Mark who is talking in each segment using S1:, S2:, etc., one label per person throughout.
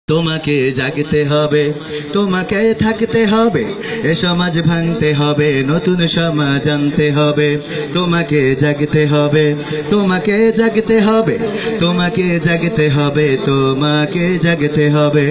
S1: তোমাকে জাগতে হবে, তোমাকে থাকতে হবে, এ সমাজ ভাঙতে হবে, নতুন সমাজ আনতে হবে। তোমাকে জাগতে হবে, তোমাকে জাগতে হবে, তোমাকে জাগতে হবে, তোমাকে জাগতে হবে।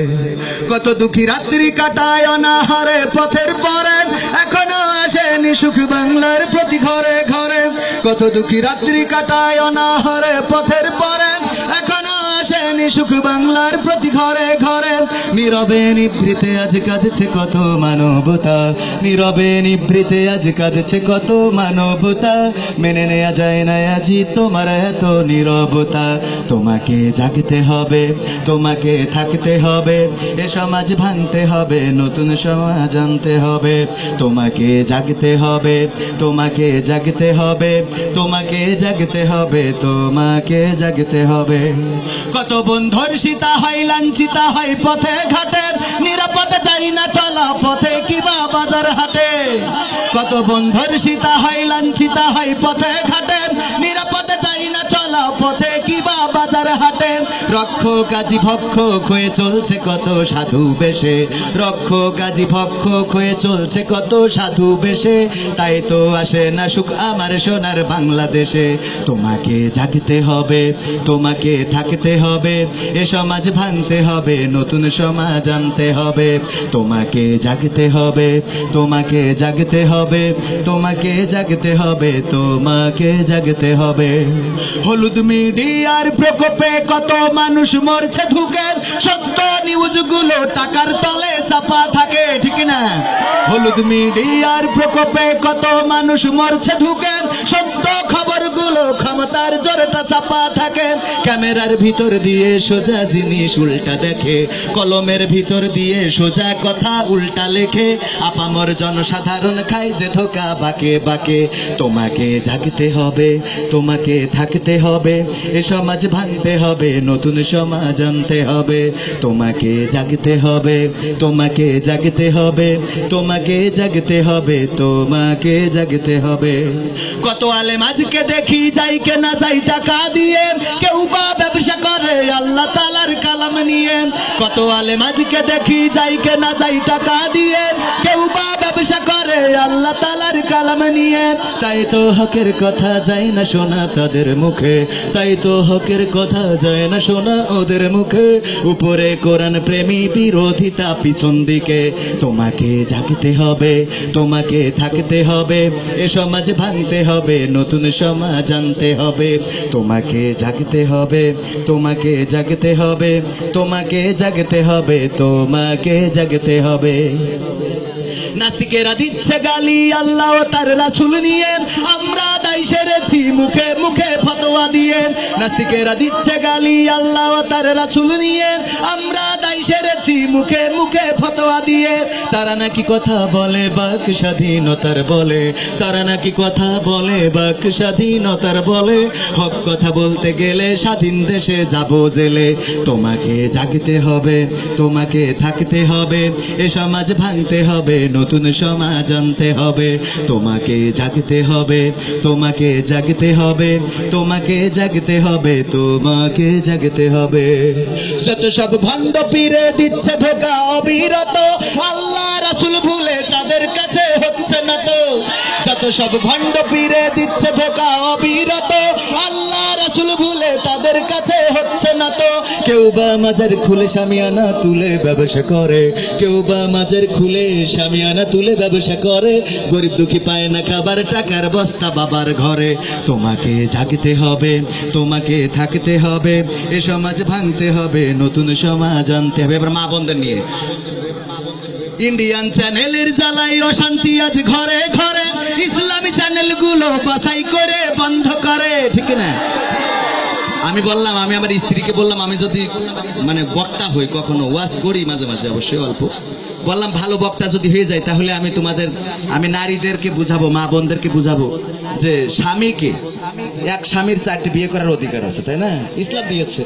S1: কত দুঃখী রাত্রি কাটায় অনাহারে পথের পরে, এখনো আসেনি সুখ বাংলার প্রতি ঘরে ঘরে। কত দুঃখী রাত্রি কাটায় অনাহারে পথের পরে, এখনো আসেনি সুখ বাংলার প্রতি ঘরে ঘরে। নীরবে নিভৃতে আজ কাঁদছে কত মানবতা, নীরবে নিভৃতে আজ কাঁদছে কত মানবতা। মেনে নেওয়া যায় না আজি তোমার এত নীরবতা। তোমাকে জাগতে হবে, তোমাকে থাকতে হবে, এ সমাজ ভাঙতে হবে, নতুন সমাজ আনতে হবে। তোমাকে জাগতে হবে, তোমাকে জাগতে হবে, তোমাকে জাগতে হবে, তোমাকে জাগতে হবে। কত বন্ধুর সীতা হয় লাঞ্ছিতা হয় পথে ঘাটে, নিরাপদে যাই না চলা পথে কিবা বাজার হাটে। কত বন্ধুর সীতা হয় লাঞ্ছিতা হয় পথে ঘাটে, নিরাপদে যাই না চলা পথে কিবা বাজার হাটে। রক্ষক আজি ভক্ষক হয়ে চলছে কত সাধু বেশে, রক্ষক আজি ভক্ষক হয়ে চলছে কত সাধু বেশে। তাই তো আসে না সুখ আমার সোনার বাংলাদেশে। তোমাকে জাগতে হবে, তোমাকে থাকতে হবে, এ সমাজ ভাঙতে হবে, নতুন সমাজ আনতে হবে। তোমাকে জাগতে হবে, তোমাকে জাগতে হবে, তোমাকে জাগতে হবে, তোমাকে জাগতে হবে। হলুদ মিডিয়ার প্রকোপে কত মানুষ মরছে ঢুকে, সত্য নিউজগুলো টাকার তলে চাপা থাকে, ঠিক না? হলুদ মিডিয়ার প্রকোপে কত মানুষ মরছে ঢুকে, সত্য খবরগুলো ক্ষমতার জোরটা চাপা থাকে। ক্যামেরার ভিতর দিয়ে সোজা জিনিস উল্টা দেখে, কলমের ভিতর দিয়ে সোজা কথা উল্টা লেখে। আপামর জনসাধারণ খায় যে ধোকা বাকে বাকে। তোমাকে জাগতে হবে, তোমাকে থাকতে হবে, এ সমাজ ভাঙতে হবে, নতুন সমাজ আনতে হবে। তোমাকে জাগতে হবে, তোমাকে জাগতে হবে, তোমাকে জাগতে হবে, তোমাকে জাগতে হবে। কত আলেম আজকে দেখি যাই কে না যাই টাকা দিয়ে, কেউ বা ব্যবসা করে আল্লাহ তাআলার কালাম নিয়ে। কত আলেম আজকে দেখি যাই কে না যাই টাকা দিয়ে, কেউ বা ব্যবসা করে আল্লাহ তাআলার কালাম নিয়ে। তাই তো হকের কথা যায় না শোনা তাদের মুখে, তাই তো হকের কথা যায় না শোনা ওদের মুখে। উপরে কোরআন প্রেমী বিরোধিতা পিছন দিকে। তোমাকে জাগতে হবে, তোমাকে থাকতে হবে, এ সমাজ ভাঙতে হবে, নতুন সমাজ আনতে হবে। তোমাকে জাগতে হবে, তোমাকে জাগতে হবে, তোমাকে জাগতে হবে, তোমাকে জাগতে হবে। নাস্তিকেরা দিচ্ছে গালি আল্লাহ ও তার রাসূল নিয়ে, আমরা দায় সেরেছি মুখে মুখে ফতোয়া দিয়ে। নাস্তিকেরা দিচ্ছে গালি আল্লাহ ও তার রাসূল নিয়ে, আমরা দায় সেরেছি মুখে মুখে ফতোয়া দিয়ে। তারা নাকি কথা বলে বাক স্বাধীনতার বলে, তারা নাকি কথা বলে বাক স্বাধীনতার বলে। হক কথা বলতে গেলে স্বাধীন দেশে যাব জেলে। তোমাকে জাগতে হবে, তোমাকে থাকতে হবে, এ সমাজ ভাঙতে হবে, নতুন সমাজ আনতে হবে। তোমাকে জাগতে হবে, তোমাকে জাগতে হবে, তোমাকে জাগতে হবে, তোমাকে জাগতে হবে। যত সব ভণ্ড পীরে দিচ্ছে ধোঁকা অবিরত, আল্লাহ রাসূল ভুলে তাদের কাছে হচ্ছে না তো। যত সব ভণ্ড পীরে দিচ্ছে ধোঁকা অবিরত, আল্লাহ রাসূল ভুলে তাদের কাছে হচ্ছে না তো। কেউ বা মাজার খুলে শামিয়ানা তুলে ব্যবসা করে, কেউ বা মাজার খুলে শামিয়ানা তুলে ব্যবসা করে। গরিব দুঃখী পায় না খাবার, টাকার বস্তা বাবার ঘরে। তোমাকে জাগতে হবে, তোমাকে থাকতে হবে, এ সমাজ ভাঙতে হবে, নতুন সমাজ আনতে হবে। এবার মা বোনদের নিয়ে ইন্ডিয়ান চ্যানেলের জ্বালাই অশান্তি আজ ঘরে ঘরে, ইসলামী চ্যানেলগুলো বাছাই করে বন্ধ করে, ঠিক না? আমি বললাম, আমি আমার স্ত্রীকে বললাম, আমি যদি মানে বক্তা হই, কখনো ওয়াজ করি মাঝে মাঝে, অবশ্যই অল্প, বললাম ভালো বক্তা যদি হয়ে যায় তাহলে আমি নারীদেরকে বুঝাবো, মা বোনদেরকে বুঝাবো যে স্বামীকে, এক স্বামীর 4টি বিয়ে করার অধিকার আছে, তাই না? ইসলাম দিয়েছে।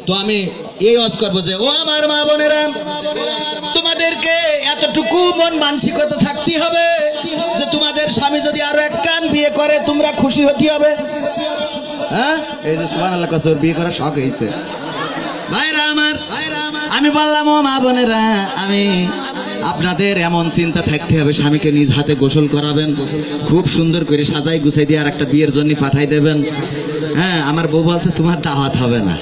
S1: তো আমি এই ওয়াজ করবো যে, ও আমার মা বোনেরা, তোমাদেরকে এতটুকু মন মানসিকতা থাকতে হবে যে তোমাদের স্বামী যদি আরো এক কান বিয়ে করে তোমরা খুশি হতে হবে। হ্যাঁ, এই যে সুবহানাল্লাহ কসর বিয়ে করার শখ হয়েছে ভাইরা আমার। আমি বললাম, ও মা বোনেরা, আমি আপনাদের এমন চিন্তা থাকতে হবে, স্বামীকে নিজ হাতে গোসল করাবেন, খুব সুন্দর করে সাজাই গুছাই দিয়ে আর একটা বিয়ের জন্য পাঠাই দেবেন। হ্যাঁ, আমার বউ বলছে তোমার দাওয়াত হবে না।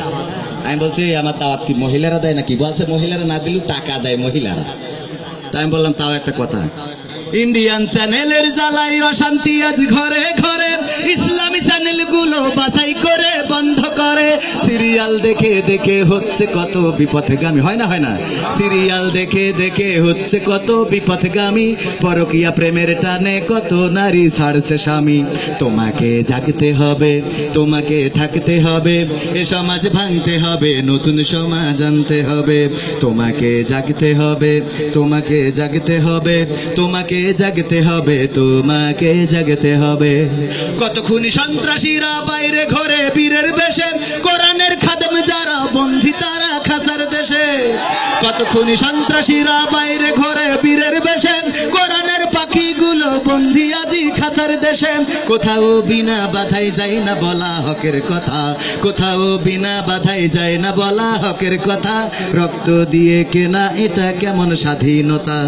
S1: আমি বলছি আমার দাওয়াত কি মহিলারা দেয় নাকি? বলছে মহিলারা না দিলেও টাকা দেয় মহিলারা। তাই আমি বললাম তাও একটা কথা। ইন্ডিয়ান চ্যানেলের জ্বালাই অশান্তি আজ ঘরে ঘরে, ইসলামী চ্যানেল গুলো বাছাই করে বন্ধ করে। সিরিয়াল দেখে দেখে হচ্ছে কত বিপথগামী, হয় না হয় না? সিরিয়াল দেখে দেখে হচ্ছে কত বিপথগামী, পরকীয়া প্রেমের টানে কত নারী ছাড়ছে স্বামী। তোমাকে জাগতে হবে, তোমাকে থাকতে হবে, এ সমাজ ভাঙতে হবে, নতুন সমাজ আনতে হবে। তোমাকে জাগতে হবে, তোমাকে জাগতে হবে, তোমাকে জাগতে হবে, তোমাকে জাগতে হবে। কত খুনি সন্ত্রাসীরা বাইরে ঘরে বীরের বেশে, কোরআনের খাদেম যারা বন্দী তারা খাঁচার দেশে। কত খুনি সন্ত্রাসীরা বাইরে ঘরে বীরের বেশে, কোরআনের পাখিগুলো বন্দী আজি খাঁচার দেশে। কোথাও বিনা বাধাই যায় না বলা হকের কথা, কোথাও বিনা বাধাই যায় না বলা হকের কথা। রক্ত দিয়ে কেনা এটা কেমন স্বাধীনতা?